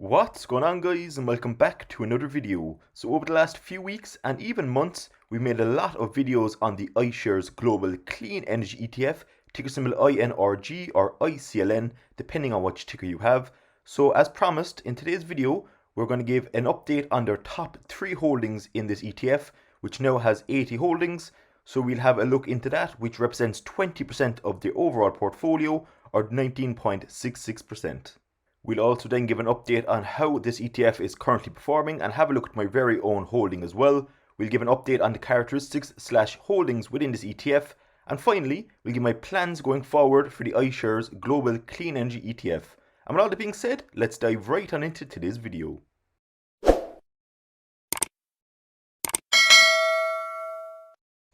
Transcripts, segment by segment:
What's going on, guys, and welcome back to another video. So over the last few weeks and even months, we've made a lot of videos on the iShares Global Clean Energy ETF, ticker symbol INRG or ICLN, depending on which ticker you have. So as promised, in today's video, we're going to give an update on their top 3 holdings in this ETF, which now has 80 holdings. So we'll have a look into that, which represents 20% of the overall portfolio, or 19.66%. We'll also then give an update on how this ETF is currently performing and have a look at my very own holding as well. We'll give an update on the characteristics / holdings within this ETF. And finally, we'll give my plans going forward for the iShares Global Clean Energy ETF. And with all that being said, let's dive right on into today's video.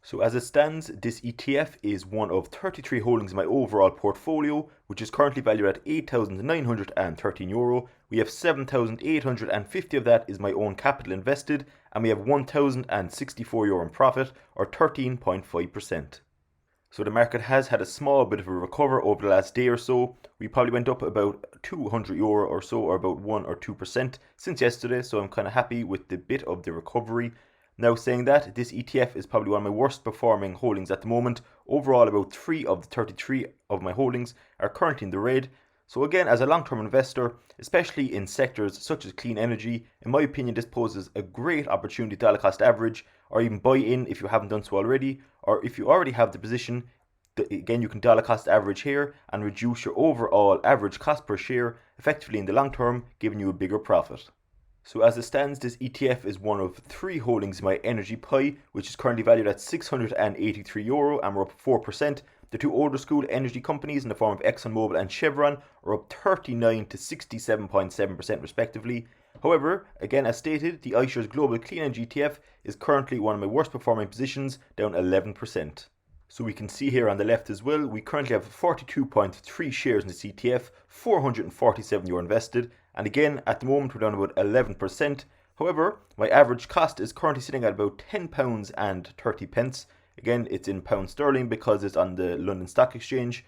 So as it stands, this ETF is one of 33 holdings in my overall portfolio, which is currently valued at €8,913. We have 7,850 of that is my own capital invested, and we have €1,064 in profit, or 13.5%. So the market has had a small bit of a recover over the last day or so. We probably went up about €200 or so, or about 1 or 2% since yesterday, so I'm kind of happy with the bit of the recovery. Now, saying that, this ETF is probably one of my worst performing holdings at the moment. Overall, about 3 of the 33 of my holdings are currently in the red. So again, as a long-term investor, especially in sectors such as clean energy, in my opinion, this poses a great opportunity to dollar cost average, or even buy in if you haven't done so already, or if you already have the position, again, you can dollar cost average here and reduce your overall average cost per share, effectively in the long term, giving you a bigger profit. So as it stands, this ETF is one of 3 holdings in my energy pie, which is currently valued at €683, and we're up 4%. The 2 older school energy companies in the form of ExxonMobil and Chevron are up 39 to 67.7% respectively. However, again as stated, the iShares Global Clean Energy ETF is currently one of my worst performing positions, down 11%. So we can see here on the left as well, we currently have 42.3 shares in this ETF, €447 invested, and again at the moment we're down about 11%. However, my average cost is currently sitting at about £10.30. Again, it's in pound sterling because it's on the London Stock Exchange.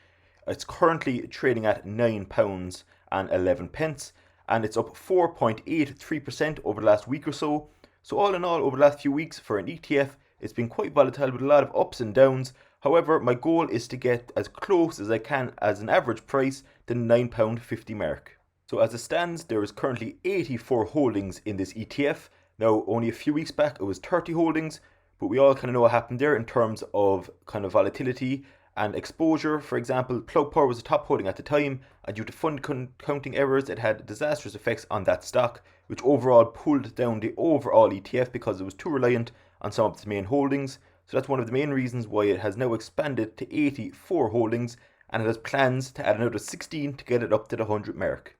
It's currently trading at £9.11, and it's up 4.83% over the last week or so. So all in all, over the last few weeks for an ETF, it's been quite volatile with a lot of ups and downs. However, my goal is to get as close as I can as an average price to the £9.50 mark. So as it stands, there is currently 84 holdings in this ETF. Now, only a few weeks back, it was 30 holdings, but we all kind of know what happened there in terms of kind of volatility and exposure. For example, Plug Power was the top holding at the time, and due to fund counting errors, it had disastrous effects on that stock, which overall pulled down the overall ETF because it was too reliant on some of its main holdings. So that's one of the main reasons why it has now expanded to 84 holdings, and it has plans to add another 16 to get it up to the 100 mark.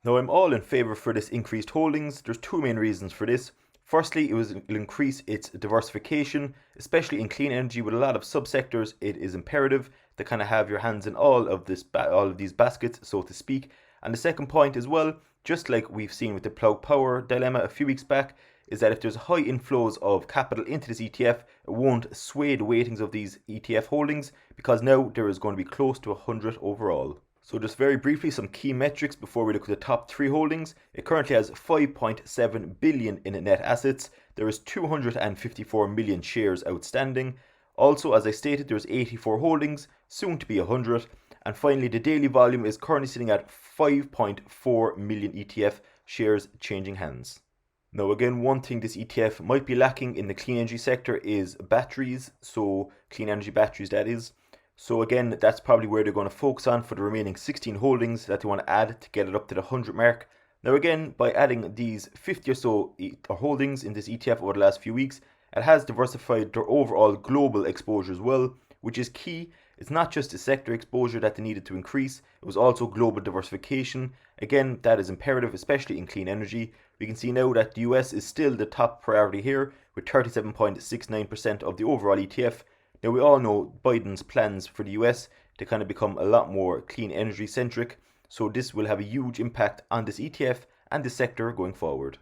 Now, I'm all in favour for this increased holdings. There's 2 main reasons for this. Firstly, it'll increase its diversification, especially in clean energy with a lot of subsectors. It is imperative to kind of have your hands in all of these baskets, so to speak. And the second point as well, just like we've seen with the Plug Power dilemma a few weeks back, is that if there's high inflows of capital into this ETF, it won't sway the weightings of these ETF holdings, because now there is going to be close to 100 overall. So just very briefly, some key metrics before we look at the top 3 holdings. It currently has 5.7 billion in net assets. There is 254 million shares outstanding. Also, as I stated, there's 84 holdings, soon to be 100. And finally, the daily volume is currently sitting at 5.4 million ETF shares changing hands. Now again, one thing this ETF might be lacking in the clean energy sector is batteries, so clean energy batteries that is. So again, that's probably where they're going to focus on for the remaining 16 holdings that they want to add to get it up to the 100 mark. Now again, by adding these 50 or so holdings in this ETF over the last few weeks, it has diversified their overall global exposure as well, which is key. It's not just the sector exposure that they needed to increase, it was also global diversification. Again, that is imperative, especially in clean energy. We can see now that the US is still the top priority here, with 37.69% of the overall ETF. Now, we all know Biden's plans for the US to kind of become a lot more clean energy centric, so this will have a huge impact on this ETF and the sector going forward.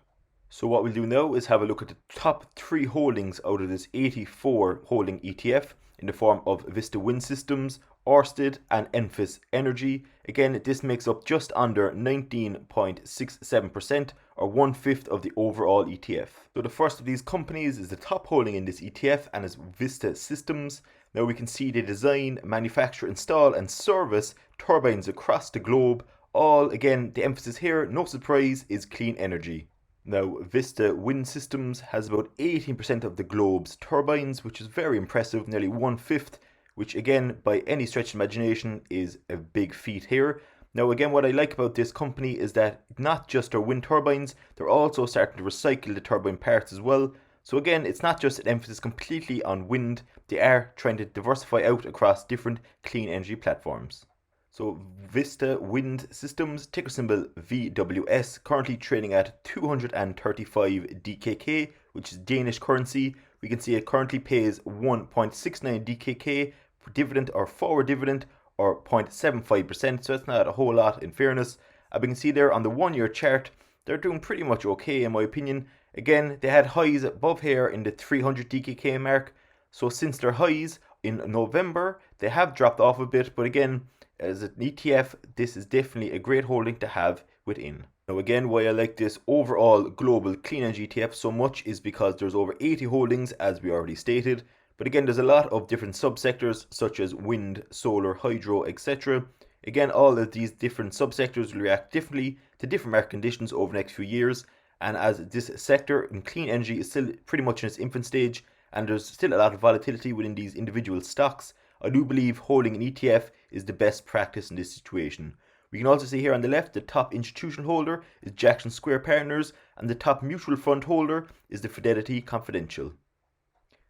So what we'll do now is have a look at the top 3 holdings out of this 84 holding ETF in the form of Vista Wind Systems, ORSTED and ENPHS Energy. Again, this makes up just under 19.67% or 1/5 of the overall ETF. So the first of these companies is the top holding in this ETF and is Vista Systems. Now we can see they design, manufacture, install and service turbines across the globe. All, again, the emphasis here, no surprise, is clean energy. Now, Vista Wind Systems has about 18% of the globe's turbines, which is very impressive, nearly 1/5, which again, by any stretch of imagination, is a big feat here. Now, again, what I like about this company is that not just their wind turbines, they're also starting to recycle the turbine parts as well. So again, it's not just an emphasis completely on wind, they are trying to diversify out across different clean energy platforms. So Vista Wind Systems, ticker symbol VWS, currently trading at 235 DKK, which is Danish currency. We can see it currently pays 1.69 DKK for dividend or forward dividend, or 0.75%, so it's not a whole lot in fairness. As we can see there on the 1-year chart, they're doing pretty much okay in my opinion. Again, they had highs above here in the 300 DKK mark, so since their highs in November, they have dropped off a bit, but again, as an ETF, this is definitely a great holding to have within. Now again, why I like this overall global clean energy ETF so much is because there's over 80 holdings, as we already stated. But again, there's a lot of different subsectors such as wind, solar, hydro, etc. Again, all of these different subsectors will react differently to different market conditions over the next few years. And as this sector in clean energy is still pretty much in its infant stage, and there's still a lot of volatility within these individual stocks, I do believe holding an ETF is the best practice in this situation. We can also see here on the left, the top institutional holder is Jackson Square Partners, and the top mutual fund holder is the Fidelity Confidential.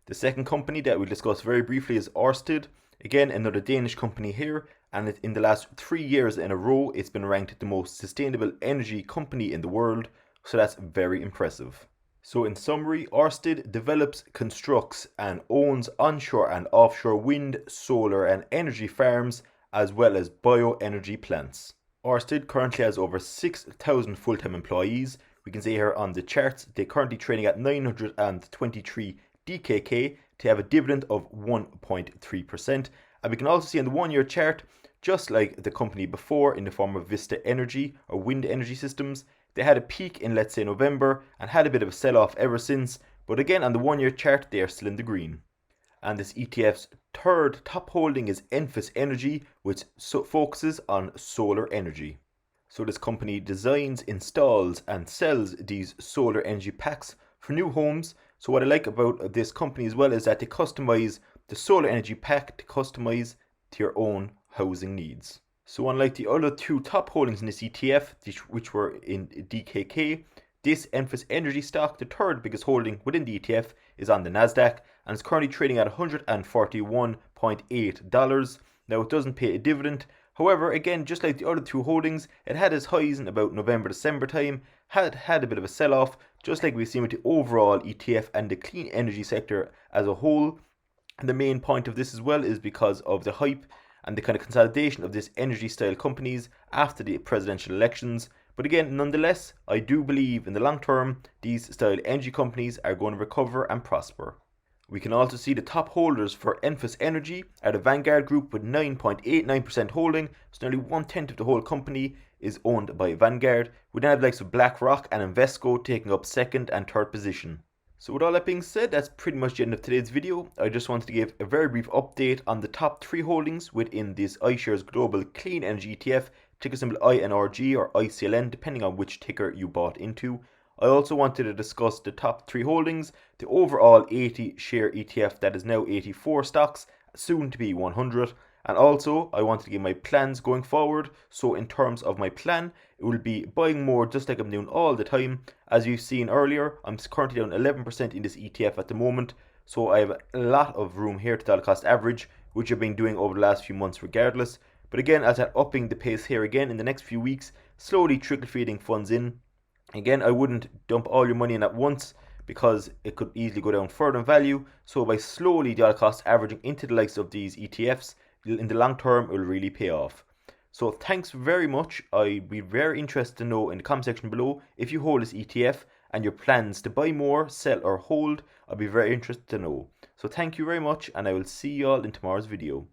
The second company that we'll discuss very briefly is Ørsted. Again, another Danish company here, and in the last 3 years in a row, it's been ranked the most sustainable energy company in the world, so that's very impressive. So in summary, Ørsted develops, constructs and owns onshore and offshore wind, solar and energy farms, as well as bioenergy plants. Ørsted currently has over 6,000 full-time employees. We can see here on the charts, they're currently trading at 923 DKK to have a dividend of 1.3%. And we can also see on the 1-year chart, just like the company before in the form of Vista Energy or Wind Energy Systems, they had a peak in, let's say, November and had a bit of a sell-off ever since, but again on the 1-year chart they are still in the green. And this ETF's third top holding is ENPHS Energy, which focuses on solar energy. So this company designs, installs and sells these solar energy packs for new homes. So what I like about this company as well is that they customize the solar energy pack to customize to your own housing needs. So unlike the other two top holdings in this ETF, which were in DKK, this ENPHS Energy stock, the third biggest holding within the ETF, is on the Nasdaq and is currently trading at $141.8. Now it doesn't pay a dividend. However, again, just like the other two holdings, it had its highs in about November, December time, had a bit of a sell-off, just like we've seen with the overall ETF and the clean energy sector as a whole. And the main point of this as well is because of the hype and the kind of consolidation of this energy style companies after the presidential elections. But again, nonetheless, I do believe in the long term, these style energy companies are going to recover and prosper. We can also see the top holders for ENPHS Energy are the Vanguard Group with 9.89% holding, so nearly 1/10 of the whole company is owned by Vanguard. We then have the likes of BlackRock and Invesco taking up second and third position. So with all that being said, that's pretty much the end of today's video. I just wanted to give a very brief update on the top 3 holdings within this iShares Global Clean Energy ETF, ticker symbol INRG or ICLN, depending on which ticker you bought into. I also wanted to discuss the top 3 holdings, the overall 80 share ETF that is now 84 stocks, soon to be 100. And also, I wanted to give my plans going forward. So in terms of my plan, it will be buying more just like I'm doing all the time. As you've seen earlier, I'm currently down 11% in this ETF at the moment. So I have a lot of room here to dollar cost average, which I've been doing over the last few months regardless. But again, I'll start upping the pace here again in the next few weeks, slowly trickle feeding funds in. Again, I wouldn't dump all your money in at once because it could easily go down further in value. So by slowly dollar cost averaging into the likes of these ETFs, in the long term, it will really pay off. So thanks very much. I'd be very interested to know in the comment section below if you hold this ETF and your plans to buy more, sell or hold. I'd be very interested to know. So thank you very much and I will see you all in tomorrow's video.